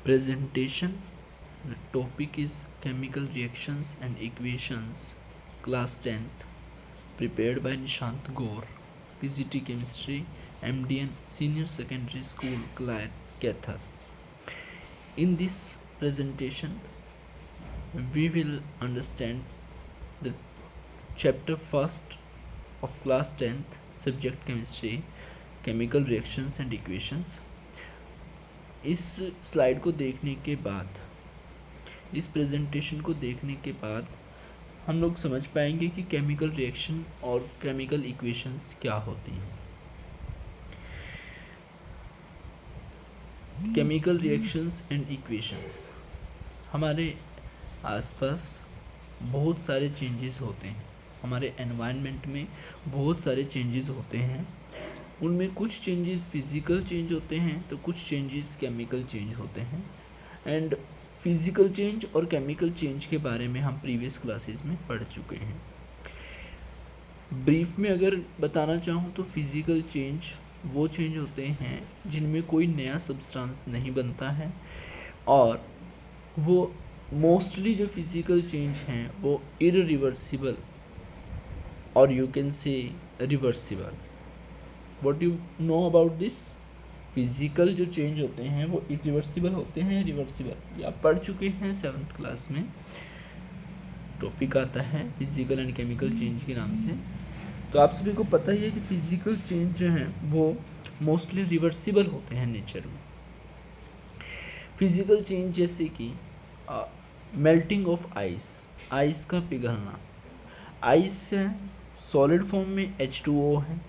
Presentation. The topic is chemical reactions and equations. Class 10th. Prepared by Nishant Gaur. PGT Chemistry. MDN Senior Secondary School, Kathar. In this presentation, we will understand the chapter first of class 10th, subject chemistry, chemical reactions and equations. इस slide को देखने के बाद, इस presentation को देखने के बाद हम लोग समझ पाएंगे कि केमिकल रिएक्शन और केमिकल इक्वेशंस क्या होती हैं। केमिकल रिएक्शंस एंड इक्वेशंस, हमारे आसपास बहुत सारे चेंजेस होते हैं, हमारे एनवायरनमेंट में बहुत सारे चेंजेस होते हैं। उनमें कुछ चेंजेस फिज़िकल चेंज होते हैं तो कुछ चेंजेस केमिकल चेंज होते हैं। एंड फिज़िकल चेंज और केमिकल चेंज के बारे में हम प्रीवियस क्लासेस में पढ़ चुके हैं। ब्रीफ में अगर बताना चाहूँ तो फिज़िकल चेंज वो चेंज होते हैं जिनमें कोई नया सब्सटेंस नहीं बनता है, और वो मोस्टली जो फिज़िकल चेंज हैं वो इररिवर्सिबल और you can say reversible. What you know about this? Physical जो चेंज होते हैं वो इरिवर्सिबल होते हैं, रिवर्सिबल। ये आप पढ़ चुके हैं 7th क्लास में, टॉपिक आता है फिज़िकल एंड केमिकल चेंज के नाम से। तो आप सभी को पता ही है कि फिज़िकल चेंज जो हैं वो मोस्टली रिवर्सिबल होते हैं नेचर में। फिज़िकल चेंज जैसे कि मेल्टिंग ऑफ आइस, आइस का पिघलना। आइस है सॉलिड फॉर्म में H2O है,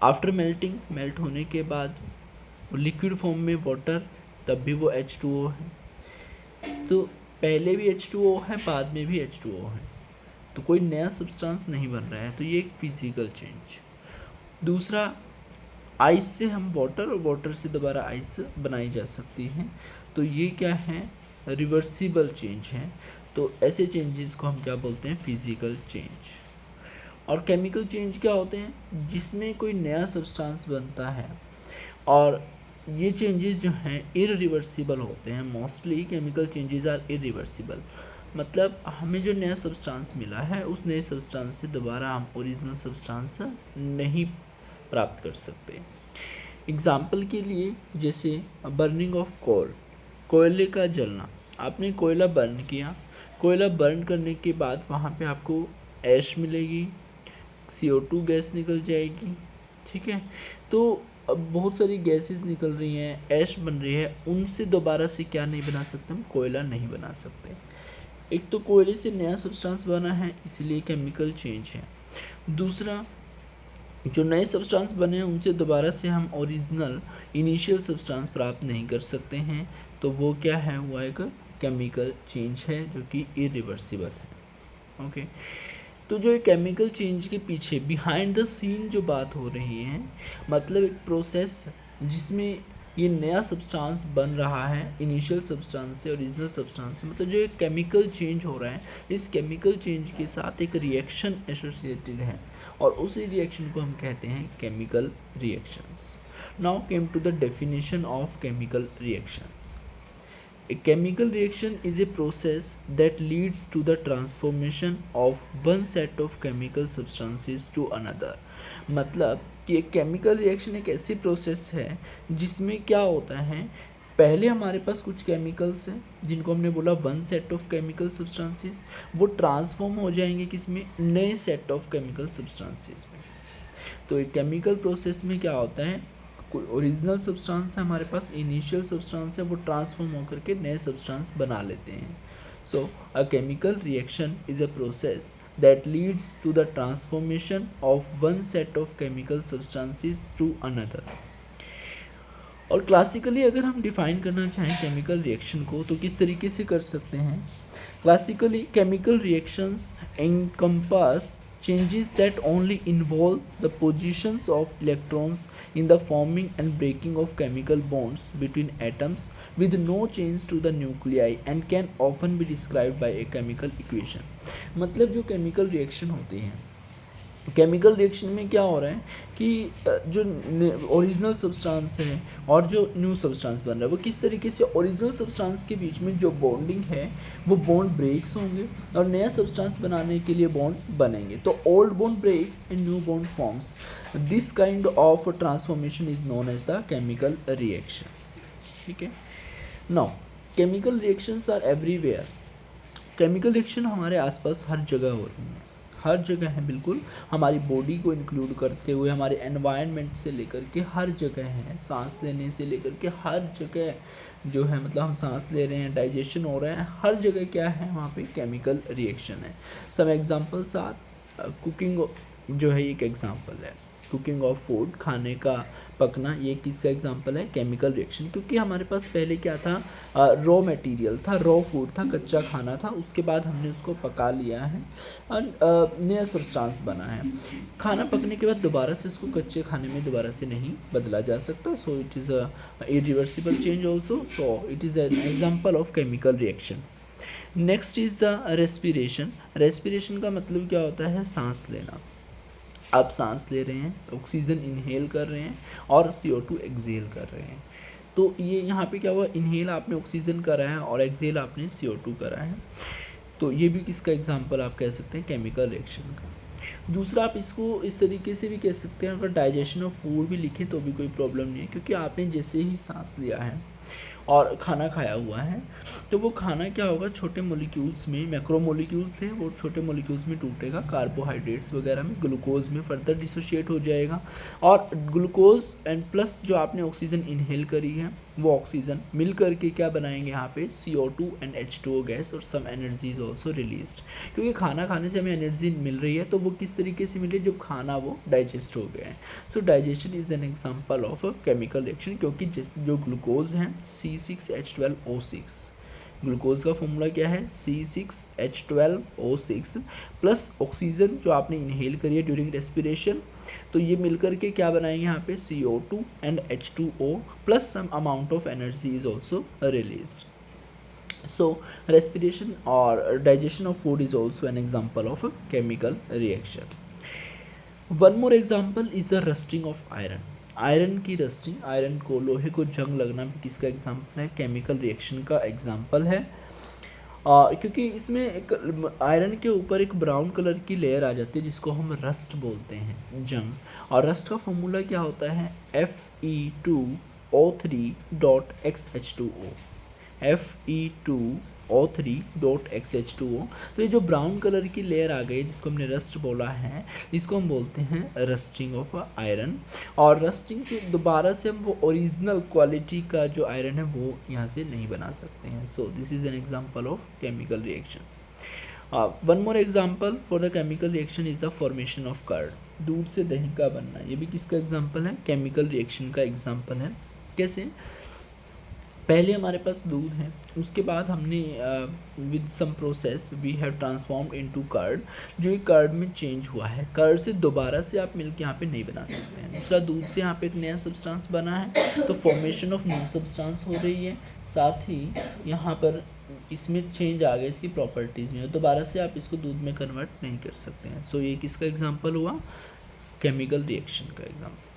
आफ्टर मेल्टिंग, मेल्ट होने के बाद लिक्विड फॉर्म में वाटर, तब भी वो H2O है। तो पहले भी H2O है, बाद में भी H2O है, तो कोई नया सब्सटेंस नहीं बन रहा है, तो ये एक फिज़िकल चेंज। दूसरा, आइस से हम वाटर और वाटर से दोबारा आइस बनाई जा सकती है, तो ये क्या है? रिवर्सिबल चेंज है। तो ऐसे चेंजेस को हम क्या बोलते हैं? Physical change. और केमिकल चेंज क्या होते हैं? जिसमें कोई नया सब्सटेंस बनता है, और ये चेंजेस जो हैं इररिवर्सिबल होते हैं। Mostly chemical changes are irreversible, मतलब हमें जो नया सब्सटेंस मिला है उस नए सब्सटेंस से दोबारा हम ओरिजिनल सब्सटेंस नहीं प्राप्त कर सकते। एग्जाम्पल के लिए, जैसे बर्निंग ऑफ कोल, कोयले का जलना। आपने कोयला बर्न किया, कोयला बर्न करने के बाद वहाँ पे आपको ऐश मिलेगी, CO2 गैस निकल जाएगी, ठीक है। तो अब बहुत सारी गैसेस निकल रही हैं, ऐश बन रही है, उनसे दोबारा से क्या नहीं बना सकते? हम कोयला नहीं बना सकते। एक तो कोयले से नया सब्सटेंस बना है, इसलिए केमिकल चेंज है। दूसरा, जो नए सब्सटेंस बने हैं उनसे दोबारा से हम ओरिजिनल इनिशियल सब्सटेंस प्राप्त नहीं कर सकते हैं, तो वो क्या है? वो एक केमिकल चेंज है जो कि इरिवर्सिबल है। ओके, तो जो केमिकल चेंज के पीछे बिहाइंड द सीन जो बात हो रही है, मतलब एक प्रोसेस जिसमें ये नया सब्सटेंस बन रहा है इनिशियल सब्सटेंस से ओरिजिनल सब्सटेंस से, मतलब जो एक केमिकल चेंज हो रहा है, इस केमिकल चेंज के साथ एक रिएक्शन एसोसिएटेड है, और उसी रिएक्शन को हम कहते हैं chemical reactions. Now came to the definition of chemical reactions. A chemical reaction is a process that leads to the transformation of one set of chemical substances to another। मतलब कि एक केमिकल रिएक्शन एक ऐसी process है जिसमें क्या होता है, पहले हमारे पास कुछ केमिकल्स हैं जिनको हमने बोला one set of chemical substances, वो ट्रांसफॉर्म हो जाएंगे किसमें? नए सेट ऑफ केमिकल सब्सटेंसेस में। तो एक केमिकल प्रोसेस में क्या होता है, कोई ओरिजिनल सब्सटेंस है हमारे पास, इनिशियल सब्सटेंस है, वो ट्रांसफॉर्म होकर के नए सब्सटेंस बना लेते हैं। So a chemical reaction is a process that leads to the transformation of one set of chemical substances to another. और क्लासिकली अगर हम डिफाइन करना चाहें केमिकल रिएक्शन को, तो किस तरीके से कर सकते हैं? Classically chemical reactions encompass changes that only involve the positions of electrons in the forming and breaking of chemical bonds between atoms with no change to the nuclei and can often be described by a chemical equation। मतलब जो chemical reaction होती हैं chemical reaction में क्या हो रहा है कि जो ओरिजिनल सब्सटेंस है और जो न्यू सब्सटेंस बन रहा है वो किस तरीके से ओरिजिनल सब्सटेंस के बीच में जो बॉन्डिंग है वो बॉन्ड ब्रेक्स होंगे और नया सब्सटेंस बनाने के लिए बॉन्ड बनेंगे। तो old bond breaks and new bond forms. This kind of transformation is known as the chemical reaction. ठीक है। Now chemical reactions are everywhere. Chemical reaction हमारे आसपास हर जगह हो रही हैं, हर जगह है, बिल्कुल हमारी बॉडी को इंक्लूड करते हुए हमारे एनवायरनमेंट से लेकर के हर जगह है, सांस लेने से लेकर के हर जगह जो है, मतलब हम सांस ले रहे हैं, डाइजेशन हो रहा है, हर जगह क्या है वहाँ पे केमिकल रिएक्शन है। सम एग्जांपल्स आर कुकिंग जो है एक एग्जांपल है, कुकिंग ऑफ फूड, खाने का पकना, ये किसका एग्जांपल है? Chemical reaction. क्योंकि हमारे पास पहले क्या था, रॉ मटेरियल था, रॉ फूड था, कच्चा खाना था, उसके बाद हमने उसको पका लिया है और नया सब्सटेंस बना है। खाना पकने के बाद दोबारा से उसको कच्चे खाने में दोबारा से नहीं बदला जा सकता, सो it is a irreversible change also, so it is an example of chemical reaction. Next is the respiration. Respiration का मतलब क्या होता है? सांस लेना। आप सांस ले रहे हैं, ऑक्सीजन इनहेल कर रहे हैं और CO2 एक्सहेल कर रहे हैं। तो ये यहाँ पे क्या हुआ, इनहेल आपने ऑक्सीजन करा है और एक्सहेल आपने CO2 करा है। तो ये भी किसका एग्जांपल आप कह सकते हैं? केमिकल रिएक्शन का। दूसरा आप इसको इस तरीके से भी कह सकते हैं, अगर डाइजेशन ऑफ फूड भी लिखें तो भी कोई प्रॉब्लम नहीं है, क्योंकि आपने जैसे ही सांस लिया है और खाना खाया हुआ है तो वो खाना क्या होगा, छोटे मोलिक्यूल्स में, मैक्रो मोलिक्यूल्स हैं, वो छोटे मोलिक्यूल्स में टूटेगा, कार्बोहाइड्रेट्स वगैरह में, ग्लूकोज में फर्दर डिसोशिएट हो जाएगा और ग्लूकोज एंड प्लस जो आपने ऑक्सीजन इनहेल करी है वो ऑक्सीजन मिल करके क्या बनाएंगे यहाँ पे? CO2 एंड H2O गैस और some energy is also released. क्योंकि खाना खाने से हमें एनर्जी मिल रही है, तो वो किस तरीके से मिल रही है? जब खाना वो डाइजेस्ट हो गया है। सो digestion is an example of a chemical reaction, क्योंकि जिस जो ग्लूकोज है C6H12O6, ग्लूकोज का फॉर्मूला क्या है? C6H12O6 प्लस ऑक्सीजन जो आपने इनहेल करी है ड्यूरिंग रेस्पिरेशन, तो ये मिलकर के क्या बनाएंगे यहाँ पे? CO2 and H2O plus some amount of energy is also released. So respiration और digestion of food is also an example of chemical reaction. One more example is the rusting of iron. Iron की rusting, iron को, लोहे को जंग लगना भी किसका example है? केमिकल रिएक्शन का एग्जाम्पल है। क्योंकि इसमें एक आयरन के ऊपर एक ब्राउन कलर की लेयर आ जाती है जिसको हम रस्ट बोलते हैं, जंग। और रस्ट का फॉर्मूला क्या होता है? Fe2O3.XH2O, Fe2O3.XH2O। तो ये जो ब्राउन कलर की लेयर आ गई जिसको हमने रस्ट बोला है, इसको हम बोलते हैं रस्टिंग ऑफ आयरन। और रस्टिंग से दोबारा से हम वो ओरिजिनल क्वालिटी का जो आयरन है वो यहाँ से नहीं बना सकते हैं। So this is an example of chemical reaction. One more example for the chemical reaction is the formation of curd. दूध से दही का बनना, ये भी किसका एग्जांपल है? केमिकल रिएक्शन का एग्जांपल है। कैसे? पहले हमारे पास दूध है, उसके बाद हमने with some process we have transformed into curd, जो एक कर्ड में चेंज हुआ है। कर्ड से दोबारा से आप मिल्क यहाँ पे नहीं बना सकते हैं। दूसरा, दूध से यहाँ पे एक नया सब्सटेंस बना है, तो फॉर्मेशन ऑफ न्यू सब्सटेंस हो रही है, साथ ही यहाँ पर इसमें चेंज आ गया इसकी प्रॉपर्टीज़ में, दोबारा से आप इसको दूध में कन्वर्ट नहीं कर सकते हैं। सो ये किसका एग्जाम्पल हुआ? केमिकल रिएक्शन का एग्जाम्पल।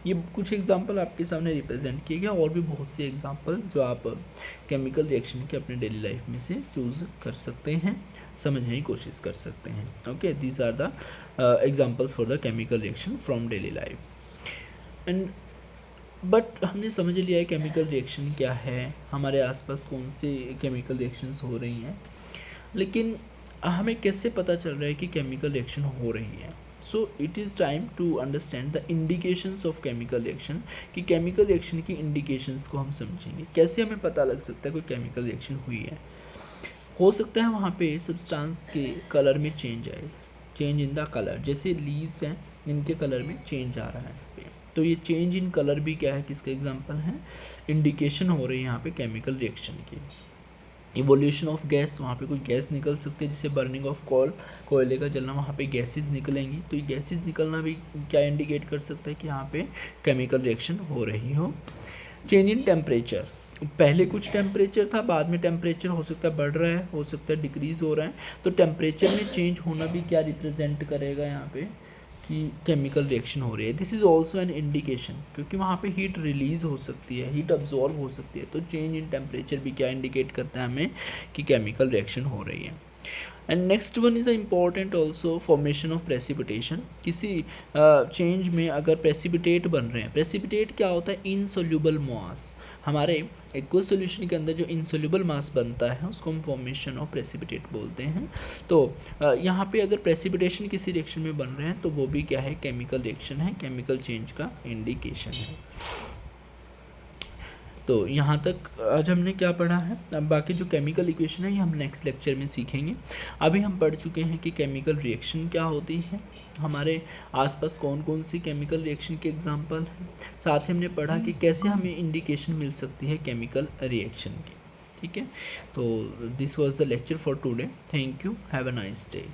ये कुछ एग्जांपल आपके सामने रिप्रेजेंट किए गए, और भी बहुत से एग्जांपल जो आप केमिकल रिएक्शन के अपने डेली लाइफ में से चूज़ कर सकते हैं, समझने की कोशिश कर सकते हैं। Okay, these are the examples for the chemical reaction from daily life. And but हमने समझ लिया है केमिकल रिएक्शन क्या है, हमारे आसपास कौन से केमिकल रिएक्शंस हो रही हैं, लेकिन हमें कैसे पता चल रहा है कि केमिकल रिएक्शन हो रही है? So it is time to understand the indications of chemical reaction, कि केमिकल रिएक्शन की इंडिकेशंस को हम समझेंगे। कैसे हमें पता लग सकता है कोई केमिकल रिएक्शन हुई है? हो सकता है वहाँ पे सब्सटेंस के कलर में चेंज आए, चेंज इन द कलर, जैसे लीव्स हैं इनके कलर में चेंज आ रहा है पे, तो ये चेंज इन कलर भी क्या है, किसका एग्जाम्पल है? इंडिकेशन हो रही है यहाँ पे केमिकल रिएक्शन की। इवोल्यूशन ऑफ गैस, वहाँ पे कोई गैस निकल सकती है, जैसे बर्निंग ऑफ कोयले का जलना, वहाँ पे गैसेस निकलेंगी, तो ये गैसेस निकलना भी क्या इंडिकेट कर सकता है कि यहाँ पे केमिकल रिएक्शन हो रही हो। चेंज इन टेम्परेचर, पहले कुछ टेम्परेचर था, बाद में टेम्परेचर हो सकता है बढ़ रहा है, हो सकता है डिक्रीज़ हो रहा है, तो टेम्परेचर में चेंज होना भी क्या रिप्रेजेंट करेगा यहाँ पे? कि केमिकल रिएक्शन हो रही है। This is also an indication, क्योंकि वहाँ पे हीट रिलीज़ हो सकती है, हीट अब्जॉर्ब हो सकती है, तो चेंज इन टेम्परेचर भी क्या इंडिकेट करता है हमें कि केमिकल रिएक्शन हो रही है। And next one is important also formation of precipitation. किसी चेंज में अगर प्रेसिपिटेट बन रहे हैं, प्रेसिपिटेट क्या होता है, इनसोल्यूबल मास। हमारे एक्वस सॉल्यूशन के अंदर जो इनसोल्यूबल मास बनता है उसको हम फॉर्मेशन ऑफ प्रेसिपिटेट बोलते हैं। तो यहाँ पे अगर प्रेसिपिटेशन किसी रिएक्शन में बन रहे हैं तो वो भी क्या है, केमिकल रिएक्शन है, केमिकल चेंज का इंडिकेशन है। तो यहाँ तक आज हमने क्या पढ़ा है। अब बाकी जो केमिकल इक्वेशन है ये हम नेक्स्ट लेक्चर में सीखेंगे। अभी हम पढ़ चुके हैं कि केमिकल रिएक्शन क्या होती है, हमारे आसपास कौन कौन सी केमिकल रिएक्शन के एग्जांपल हैं, साथ ही हमने पढ़ा कि कैसे हमें इंडिकेशन मिल सकती है केमिकल रिएक्शन की। ठीक है, तो this was the lecture for today. Thank you, have a nice day.